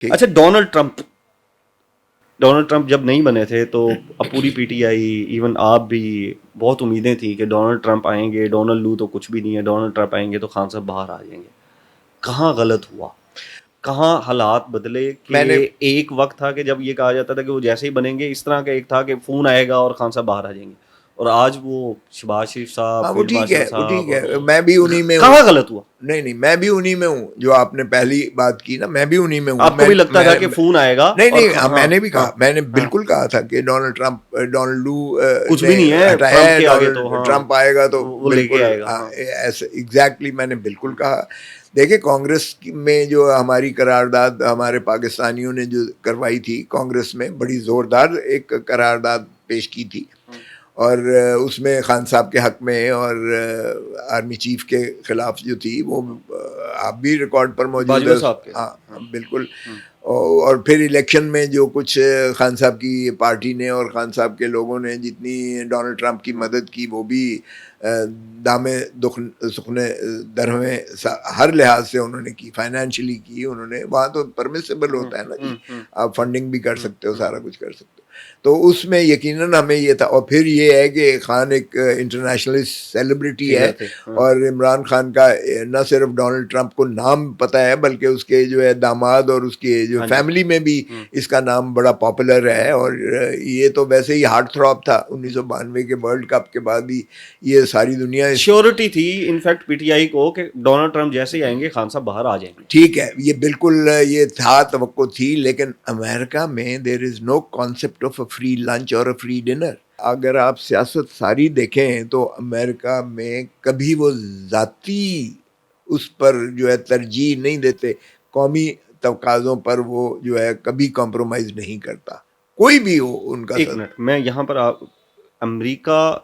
اچھا Donald Trump جب نہیں بنے تھے تو اب پوری پی ٹی آئی ایون آپ بھی بہت امیدیں تھیں کہ ڈونلڈ ٹرمپ آئیں گے, ڈونلڈ لو تو کچھ بھی نہیں ہے, ڈونلڈ ٹرمپ آئیں گے تو خان صاحب باہر آ جائیں گے. کہاں غلط ہوا, کہاں حالات بدلے کہ ایک وقت تھا کہ جب یہ کہا جاتا تھا کہ وہ جیسے ہی بنیں گے, اس طرح کا ایک تھا کہ فون آئے گا اور خان صاحب باہر آ جائیں گے, اور آج وہ شہباز شریف صاحب, وہ فیلڈ ٹھیک مارشل ہے, وہ ٹھیک ہے, صاحب, میں بھی انہی میں ہوں. کہاں غلط ہوا؟ نہیں میں بھی انہی میں ہوں جو آپ نے پہلی بات کی نا, میں بھی انہی میں ہوں. آپ کو بھی لگتا تھا کہ فون آئے گا؟ نہیں میں نے بھی کہا, میں نے بالکل کہا تھا کہ ڈونلڈ لو کچھ بھی نہیں ہے, ہٹایا ٹرمپ ہے, کے آگے تو ٹرمپ آئے گا تو وہ لے کے بالکل آئے گا. ایسے ایگزیکٹلی میں نے بالکل کہا. دیکھیں کانگریس میں جو ہماری قرارداد ہمارے پاکستانیوں نے جو کروائی تھی کانگریس میں, بڑی زوردار ایک قرارداد پیش کی تھی, اور اس میں خان صاحب کے حق میں اور آرمی چیف کے خلاف جو تھی وہ آپ بھی ریکارڈ پر موجود ہے. ہاں بالکل. اور پھر الیکشن میں جو کچھ خان صاحب کی پارٹی نے اور خان صاحب کے لوگوں نے جتنی ڈونلڈ ٹرمپ کی مدد کی وہ بھی دامے سخنے درہمیں ہر لحاظ سے انہوں نے کی, فائنینشلی کی انہوں نے. وہاں تو پرمیسیبل ہوتا ہے نا جی, آپ فنڈنگ بھی کر سکتے ہو, سارا کچھ کر سکتے ہو. تو اس میں یقیناً ہمیں یہ تھا. اور پھر یہ ہے کہ خان ایک انٹرنیشنل سیلیبریٹی ہے, اور عمران خان کا نہ صرف ڈونلڈ ٹرمپ کو نام پتہ ہے بلکہ اس کے جو ہے داماد اور اس کے جو فیملی میں بھی اس کا نام بڑا پاپولر ہے. اور یہ تو ویسے ہی ہارٹ تھراب تھا 1992 کے ورلڈ کپ کے بعد ہی, یہ ساری دنیا شیورٹی تھی انفیکٹ پی ٹی آئی کو کہ ڈونلڈ ٹرمپ جیسے ہی آئیں گے خان صاحب باہر آ جائیں گے. ٹھیک ہے, یہ بالکل یہ تھا, توقع تھی. لیکن امریکہ میں there is no concept of a free lunch اور اے فری ڈنر. اگر آپ سیاست ساری دیکھیں تو امریکہ میں کبھی وہ ذاتی اس پر جو ہے ترجیح نہیں دیتے, قومی تقاضوں پر وہ جو ہے کبھی کمپرومائز نہیں کرتا, کوئی بھی ہو ان کا. ایک منٹ, میں یہاں پر امریکہ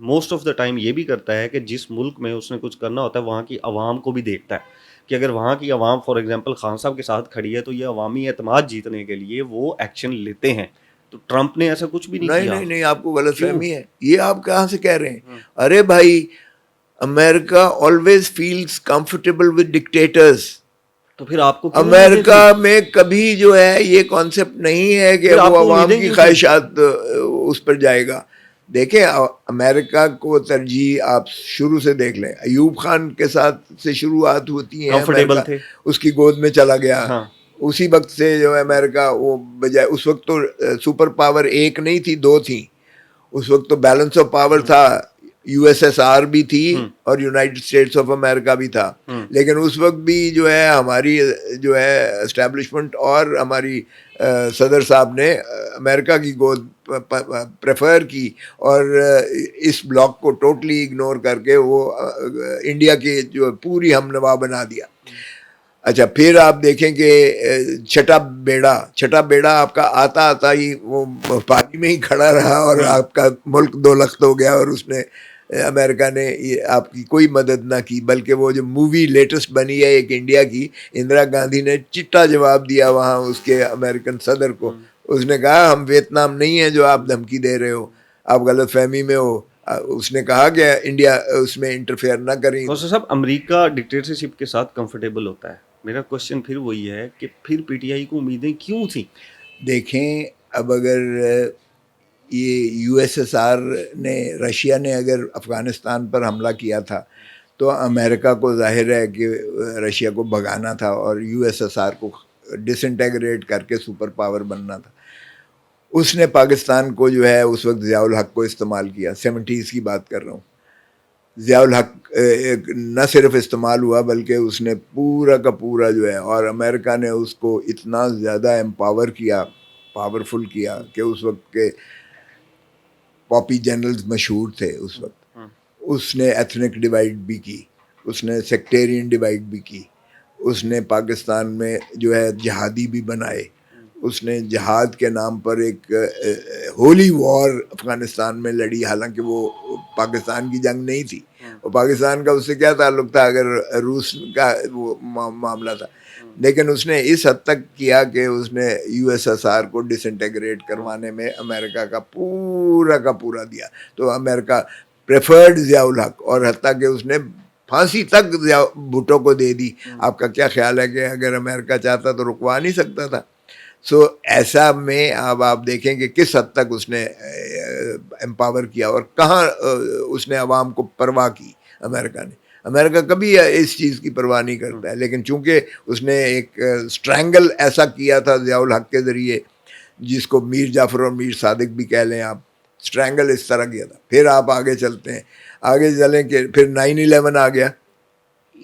موسٹ آف دا ٹائم یہ بھی کرتا ہے کہ جس ملک میں اس نے کچھ کرنا ہوتا ہے وہاں کی عوام کو بھی دیکھتا ہے کہ اگر وہاں کی عوام فار ایگزامپل خان صاحب کے ساتھ کھڑی ہے تو یہ عوامی اعتماد جیتنے کے لیے وہ ایکشن لیتے ہیں. تو ٹرمپ نے ایسا کچھ بھی نہیں کیا. نہیں آپ کو غلط فہمی ہے, یہ آپ کہاں سے کہہ رہے ہیں؟ ارے بھائی, امریکہ always feels comfortable with dictators. تو پھر آپ کو امریکہ میں کبھی جو ہے یہ کانسیپٹ نہیں ہے کہ وہ عوام کی خواہشات اس پر جائے گا. دیکھیں امریکہ کو ترجیح آپ شروع سے دیکھ لیں, ایوب خان کے ساتھ سے شروعات ہوتی ہیں, امریکہ اس کی گود میں چلا گیا, اسی وقت سے جو ہے امریکہ وہ بجائے, اس وقت تو سپر پاور ایک نہیں تھی, دو تھیں. اس وقت تو بیلنس آف پاور تھا, یو ایس ایس آر بھی تھی اور یونائٹڈ اسٹیٹس آف امریکہ بھی تھا. لیکن اس وقت بھی جو ہے ہماری جو ہے اسٹیبلشمنٹ اور ہماری صدر صاحب نے امریکہ کی گود پریفر کی, اور اس بلاک کو ٹوٹلی اگنور کر کے وہ انڈیا کی جو پوری ہم نوا بنا دیا. اچھا پھر آپ دیکھیں کہ چھٹا بیڑا آپ کا آتا ہی وہ پانی میں ہی کھڑا رہا اور آپ کا ملک دو لخت ہو گیا, اور اس نے امریکہ نے آپ کی کوئی مدد نہ کی. بلکہ وہ جو مووی لیٹسٹ بنی ہے ایک انڈیا کی, اندرا گاندھی نے چٹا جواب دیا وہاں اس کے امریکن صدر کو. اس نے کہا ہم ویتنام نہیں ہیں جو آپ دھمکی دے رہے ہو, آپ غلط فہمی میں ہو. اس نے کہا کہ انڈیا اس میں انٹرفیئر نہ کریں. صاحب امریکہ ڈکٹیٹرشپ کے ساتھ کمفرٹیبل ہوتا ہے. میرا کوشچن پھر وہی ہے کہ پھر پی ٹی آئی کو امیدیں کیوں تھیں؟ دیکھیں اب اگر یہ یو ایس ایس آر نے, رشیا نے اگر افغانستان پر حملہ کیا تھا تو امریکہ کو ظاہر ہے کہ رشیا کو بھگانا تھا اور یو ایس ایس آر کو ڈس انٹیگریٹ کر کے سپر پاور بننا تھا. اس نے پاکستان کو جو ہے اس وقت ضیاء الحق کو استعمال کیا, 70s کی بات کر رہا ہوں. ضیاء الحق نہ صرف استعمال ہوا بلکہ اس نے پورا کا پورا جو ہے, اور امریکہ نے اس کو اتنا زیادہ امپاور کیا, پاورفل کیا کہ اس وقت کے پاپی جنرلز مشہور تھے اس وقت. اس نے ایتھنک ڈیوائڈ بھی کی, اس نے سیکٹیرین ڈیوائڈ بھی کی, اس نے پاکستان میں جو ہے جہادی بھی بنائے. اس نے جہاد کے نام پر ایک ہولی وار افغانستان میں لڑی, حالانکہ وہ پاکستان کی جنگ نہیں تھی. اور پاکستان کا اس سے کیا تعلق تھا اگر روس کا وہ معاملہ تھا. لیکن اس نے اس حد تک کیا کہ اس نے یو ایس ایس آر کو ڈس انٹیگریٹ کروانے میں امریکہ کا پورا دیا. تو امریکہ پریفرڈ ضیاء الحق, اور حتیٰ کہ اس نے پھانسی تک بھٹو کو دے دی. آپ کا کیا خیال ہے کہ اگر امریکہ چاہتا تو رکوا نہیں سکتا تھا؟ سو ایسا میں اب آپ دیکھیں کہ کس حد تک اس نے امپاور کیا اور کہاں اس نے عوام کو پرواہ کی. امریکہ کبھی اس چیز کی پرواہ نہیں کرتا ہے، لیکن چونکہ اس نے ایک اسٹرینگل ایسا کیا تھا ضیاء الحق کے ذریعے، جس کو میر جعفر اور میر صادق بھی کہہ لیں آپ، اسٹرینگل اس طرح کیا تھا. پھر آپ آگے چلتے ہیں، آگے چلیں کہ پھر 9/11 آ گیا.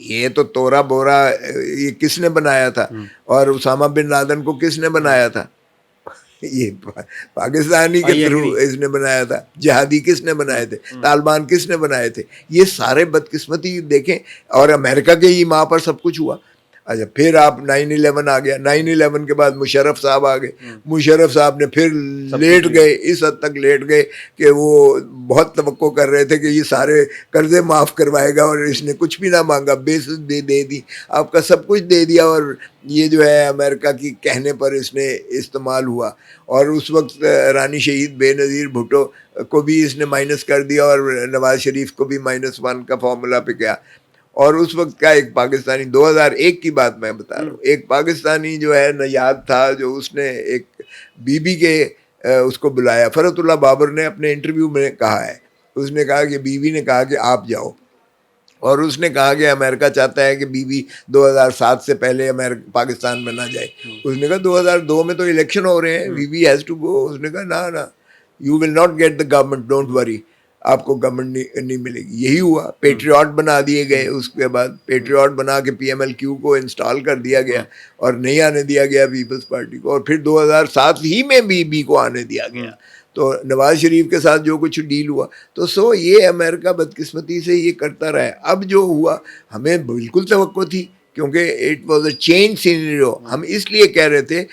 یہ تو تورا بورا یہ کس نے بنایا تھا؟ اور اسامہ بن لادن کو کس نے بنایا تھا؟ یہ پاکستانی کے تھرو اس نے بنایا تھا. جہادی کس نے بنائے تھے؟ طالبان کس نے بنائے تھے؟ یہ سارے بدقسمتی دیکھیں، اور امریکہ کے ہی ماں پر سب کچھ ہوا. اچھا پھر آپ 9/11 آ گیا. 9/11 کے بعد مشرف صاحب آ گئے. مشرف صاحب نے پھر لیٹ گئے، اس حد تک لیٹ گئے کہ وہ بہت توقع کر رہے تھے کہ یہ سارے قرضے معاف کروائے گا، اور اس نے کچھ بھی نہ مانگا، بیسس دے دی، آپ کا سب کچھ دے دیا، اور یہ جو ہے امریکہ کی کہنے پر اس نے استعمال ہوا. اور اس وقت رانی شہید بے نظیر بھٹو کو بھی اس نے مائنس کر دیا، اور نواز شریف کو بھی -1 کا فارمولا پہ کیا. اور اس وقت کا ایک پاکستانی، 2001 کی بات میں بتا رہا ہوں، ایک پاکستانی جو ہے نایاب تھا، جو اس نے ایک بی بی کے اس کو بلایا. فرحت اللہ بابر نے اپنے انٹرویو میں کہا ہے، اس نے کہا کہ بی بی نے کہا کہ آپ جاؤ، اور اس نے کہا کہ امریکہ چاہتا ہے کہ بی بی 2007 سے پہلے پاکستان میں نہ جائے. اس نے کہا 2002 میں تو الیکشن ہو رہے ہیں، B B has to go. اس نے کہا نہ you will not get the government, don't worry, آپ کو گورنمنٹ نہیں ملے گی. یہی ہوا. پیٹریاٹ بنا دیے گئے. اس کے بعد پیٹریاٹ بنا کے PMLQ کو انسٹال کر دیا گیا، اور نہیں آنے دیا گیا پیپلز پارٹی کو. اور پھر 2007 ہی میں بی کو آنے دیا گیا. تو نواز شریف کے ساتھ جو کچھ ڈیل ہوا، تو یہ امریکہ بدقسمتی سے یہ کرتا رہا ہے. اب جو ہوا ہمیں بالکل توقع تھی، کیونکہ it was a change scenario. ہم اس لیے کہہ رہے تھے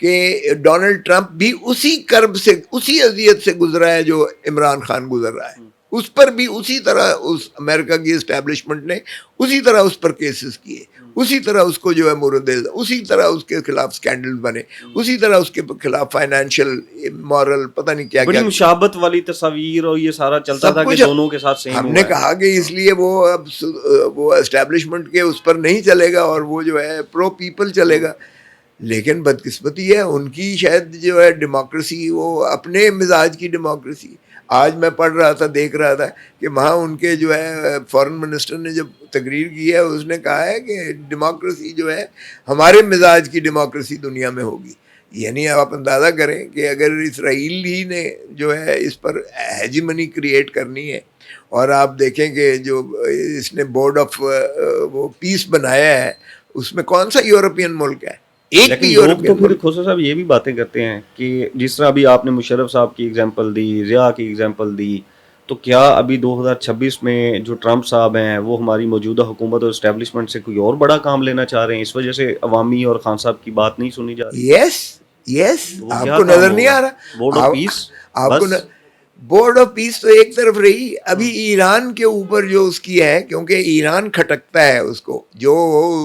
کہ ڈونلڈ ٹرمپ بھی اسی کرب سے، اسی اذیت سے گزرا ہے جو عمران خان گزر رہا ہے. اس پر بھی اسی طرح اس امریکہ کی اسٹیبلشمنٹ نے اسی طرح اس پر کیسز کیے، اسی طرح اس کو جو ہے مورد، اسی طرح اس کے خلاف سکینڈل بنے، اسی طرح اس کے خلاف فائنینشیل، مورل، پتہ نہیں کیا بڑی مشابہت والی تصاویر، اور یہ سارا چلتا تھا کہ دونوں کے ساتھ سیم. ہم نے کہا کہ اس لیے وہ اب وہ اسٹیبلشمنٹ کے اس پر نہیں چلے گا، اور وہ جو ہے پرو پیپل چلے گا. لیکن بدقسمتی ہے ان کی، شاید جو ہے ڈیموکریسی وہ اپنے مزاج کی ڈیموکریسی. آج میں پڑھ رہا تھا، دیکھ رہا تھا کہ وہاں ان کے جو ہے فارن منسٹر نے جب تقریر کی ہے، اس نے کہا ہے کہ ڈیموکریسی جو ہے ہمارے مزاج کی ڈیموکریسی دنیا میں ہوگی. یعنی آپ اندازہ کریں کہ اگر اسرائیل ہی نے جو ہے اس پر ہیجیمنی کریٹ کرنی ہے، اور آپ دیکھیں کہ جو اس نے بورڈ آف وہ پیس بنایا ہے، اس میں کون سا یورپین ملک ہے؟ لیکن لوگ تو پھر خسرو صاحب یہ بھی باتیں کرتے ہیں کہ جس طرح ابھی آپ نے مشرف صاحب کی ایگزامپل دی، ضیاء کی ایگزامپل دی، تو کیا ابھی 2026 میں جو ٹرمپ صاحب ہیں وہ ہماری موجودہ حکومت اور اسٹیبلشمنٹ سے کوئی اور بڑا کام لینا چاہ رہے ہیں؟ اس وجہ سے عوامی اور خان صاحب کی بات نہیں سنی جا رہی. یس آپ کو نظر نہیں آ رہا بورڈ آف پیس؟ آپ کو بورڈ آف پیس تو ایک طرف رہی، ابھی ایران کے اوپر جو اس کی ہے، کیونکہ ایران کھٹکتا ہے اس کو، جو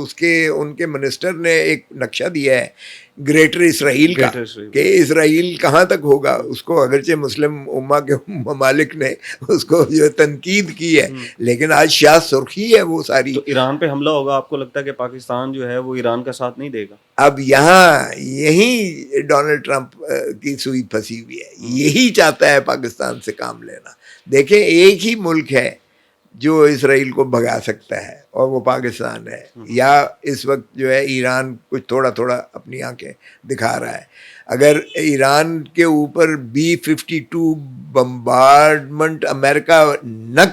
اس کے ان کے منسٹر نے ایک نقشہ دیا ہے گریٹر اسرائیل کا، کہ اسرائیل کہاں تک ہوگا. اس کو اگرچہ مسلم امہ کے ممالک نے اس کو جو تنقید کی ہے، لیکن آج شاہ سرخی ہے وہ ساری. تو ایران پہ حملہ ہوگا، آپ کو لگتا ہے کہ پاکستان جو ہے وہ ایران کا ساتھ نہیں دے گا؟ اب یہیں ڈونلڈ ٹرمپ کی سوئی پھنسی ہوئی ہے. یہی چاہتا ہے پاکستان سے کام لینا. دیکھیں ایک ہی ملک ہے جو اسرائیل کو بھگا سکتا ہے، اور وہ پاکستان ہے. یا اس وقت جو ہے ایران کچھ تھوڑا تھوڑا اپنی آنکھیں دکھا رہا ہے. اگر ایران کے اوپر B-52 بمبارڈمنٹ امریکہ نہ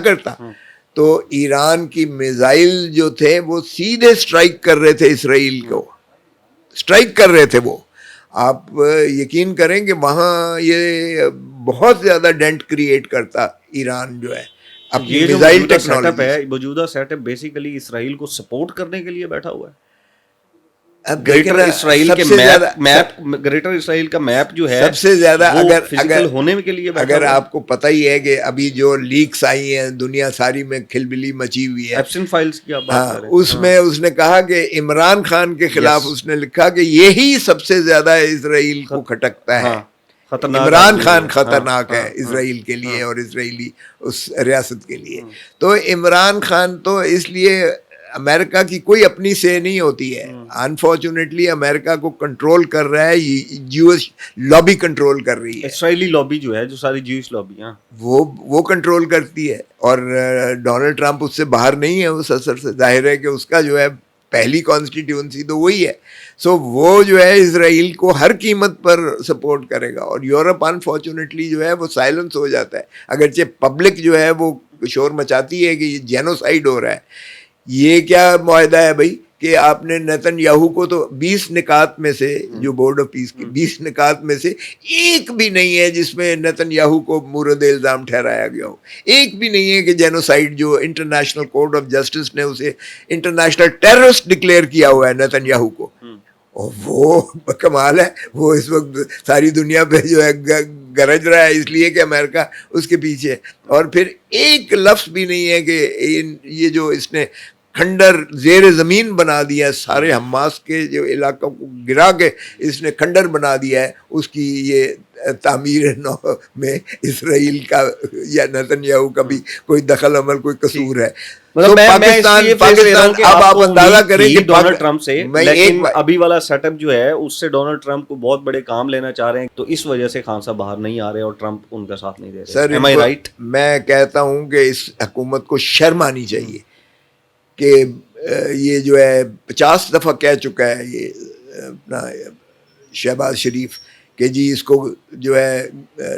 کرتا تو ایران کی میزائل جو تھے وہ سیدھے سٹرائک کر رہے تھے اسرائیل کو، سٹرائک کر رہے تھے وہ. آپ یقین کریں کہ وہاں یہ بہت زیادہ ڈینٹ کریٹ کرتا ایران جو ہے اپنی میزائل ٹیکنالوجی ہے. موجودہ سیٹ اپ بیسیکلی اسرائیل کو سپورٹ کرنے کے لیے بیٹھا ہوا ہے. گریٹر اسرائیل کے گریٹر اسرائیل کا میپ جو ہے سب سے زیادہ، اگر ہونے کے لیے اگر آپ کو پتہ ہی ہے کہ ابھی جو لیکس آئی ہیں دنیا ساری میں کھلبلی مچی ہوئی ہے، ایپسن فائلز کی آپ بات کر رہے ہیں، اس میں اس نے کہا کہ عمران خان کے خلاف اس نے لکھا کہ یہی سب سے زیادہ اسرائیل کو کھٹکتا ہے. عمران خان خطرناک ہے اسرائیل کے لیے اور اسرائیلی اس ریاست کے لیے. تو عمران خان تو اس لیے امریکہ کی کوئی اپنی سے نہیں ہوتی ہے. انفارچونیٹلی امریکہ کو کنٹرول کر رہا ہے جیوش لابی کنٹرول کر رہی ہے. اسرائیلی لابی جو ہے، جو ساری جیوش لابی ہیں وہ کنٹرول کرتی ہے. اور ڈونلڈ ٹرمپ اس سے باہر نہیں ہے اس اثر سے. ظاہر ہے کہ اس کا جو ہے پہلی کانسٹیٹیونسی تو وہی ہے. سو وہ جو ہے اسرائیل کو ہر قیمت پر سپورٹ کرے گا. اور یورپ انفارچونیٹلی جو ہے وہ سائلنس ہو جاتا ہے، اگرچہ پبلک جو ہے وہ شور مچاتی ہے کہ یہ جینوسائیڈ ہو رہا ہے. یہ کیا معاہدہ ہے بھائی کہ آپ نے نیتن یاہو کو تو 20 نکات میں سے، جو بورڈ آف پیس کی 20 نکات میں سے ایک بھی نہیں ہے جس میں نیتن یاہو کو مورد الزام ٹھہرایا گیا ہو. ایک بھی نہیں ہے کہ جینوسائیڈ جو انٹرنیشنل کورٹ آف جسٹس نے اسے انٹرنیشنل ٹیررسٹ ڈکلیئر کیا ہوا ہے نیتن یاہو کو. اور وہ کمال ہے، وہ اس وقت ساری دنیا پہ جو ہے گرج رہا ہے اس لیے کہ امریکہ اس کے پیچھے. اور پھر ایک لفظ بھی نہیں ہے کہ یہ جو اس نے کھنڈر زیر زمین بنا دیا ہے، سارے حماس کے جو علاقوں کو گرا کے اس نے کھنڈر بنا دیا ہے، اس کی یہ تعمیر نو میں اسرائیل کا یا نیتن یاہو کا بھی کوئی دخل عمل، کوئی قصور ہے. پاکستان اب آپ اندازہ کریں کہ ڈونلڈ ٹرمپ سے، لیکن ابھی والا سیٹ اپ جو ہے اس سے ڈونلڈ ٹرمپ کو بہت بڑے کام لینا چاہ رہے ہیں، تو اس وجہ سے خان صاحب باہر نہیں آ رہے اور ٹرمپ ان کا ساتھ نہیں دے رہے. سر Am I right؟ میں کہتا ہوں کہ اس حکومت کو شرم آنی چاہیے کہ یہ جو ہے 50 دفعہ کہہ چکا ہے یہ اپنا شہباز شریف کہ جی اس کو جو ہے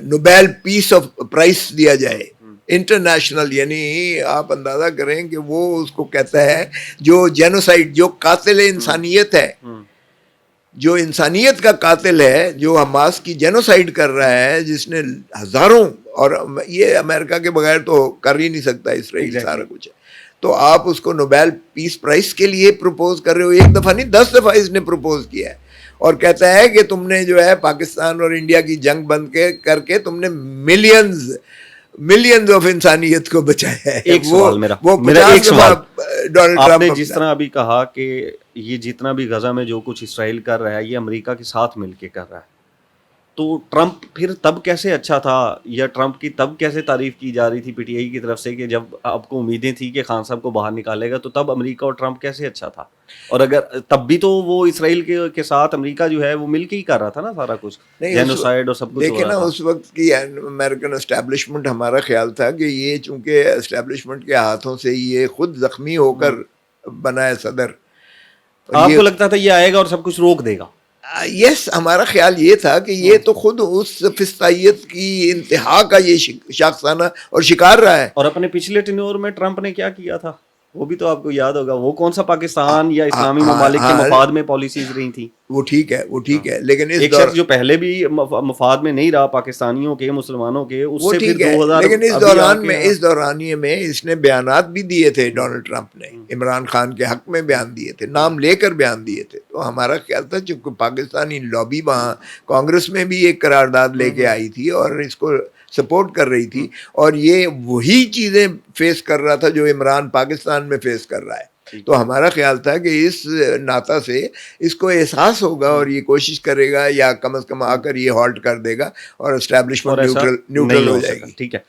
نوبیل پیس آف پرائز دیا جائے انٹرنیشنل. یعنی آپ اندازہ کریں کہ وہ اس کو کہتا ہے جو جینوسائیڈ، جو قاتل انسانیت ہے، جو انسانیت کا قاتل ہے، جو حماس کی جینوسائیڈ کر رہا ہے، جس نے ہزاروں، اور یہ امریکہ کے بغیر تو کر ہی نہیں سکتا اسرائیل سارا کچھ ہے. تو آپ اس کو نوبیل پیس پرائز کے لیے پروپوز کر رہے ہو. ایک دفعہ نہیں 10 دفعہ اس نے پروپوز کیا ہے. اور کہتا ہے کہ تم نے جو ہے پاکستان اور انڈیا کی جنگ بند کر کے تم نے ملینز آف انسانیت کو بچایا ہے. ایک سوال میرا ایک سوال، آپ نے جس طرح ابھی کہا کہ یہ جتنا بھی غزہ میں جو کچھ اسرائیل کر رہا ہے یہ امریکہ کے ساتھ مل کے کر رہا ہے، تو ٹرمپ پھر تب کیسے اچھا تھا، یا ٹرمپ کی تب کیسے تعریف کی جا رہی تھی پی ٹی آئی کی طرف سے کہ جب آپ کو امیدیں تھی کہ خان صاحب کو باہر نکالے گا، تو تب امریکہ اور ٹرمپ کیسے اچھا تھا؟ اور اگر تب بھی تو وہ اسرائیل کے ساتھ امریکہ جو ہے وہ مل کے ہی کر رہا تھا نا سارا کچھ، جینوسائیڈ اور سب کچھ. دیکھیں نا اس وقت کی امریکن اسٹیبلشمنٹ، ہمارا خیال تھا کہ یہ چونکہ اسٹیبلشمنٹ کے ہاتھوں سے یہ خود زخمی ہو کر بنا ہے صدر، آپ کو لگتا تھا یہ آئے گا اور سب کچھ روک دے گا؟ یس، ہمارا خیال یہ تھا کہ یہ تو خود اس فسطائیت کی انتہا کا یہ شاخسانہ اور شکار رہا ہے. اور اپنے پچھلے ٹینیور میں ٹرمپ نے کیا کیا تھا وہ بھی تو آپ کو یاد ہوگا. وہ کون سا پاکستان یا اسلامی ممالک کے مفاد میں پالیسیز رہی تھی. وہ ٹھیک ہے لیکن ایک شخص جو پہلے بھی مفاد میں نہیں رہا پاکستانیوں کے، مسلمانوں کے، اس سے پھر 2000، لیکن اس دورانیے میں اس نے بیانات بھی دیے تھے. ڈونلڈ ٹرمپ نے عمران خان کے حق میں بیان دیے تھے، نام لے کر بیان دیے تھے. تو ہمارا خیال تھا چونکہ پاکستانی لابی وہاں کانگریس میں بھی ایک قرارداد لے کے آئی تھی اور اس کو سپورٹ کر رہی تھی، اور یہ وہی چیزیں فیس کر رہا تھا جو عمران پاکستان میں فیس کر رہا ہے. تو ہمارا خیال تھا کہ اس ناطہ سے اس کو احساس ہوگا اور یہ کوشش کرے گا، یا کم از کم آ کر یہ ہالٹ کر دے گا اور اسٹیبلشمنٹ نیوٹرل ہو جائے گی. ٹھیک ہے.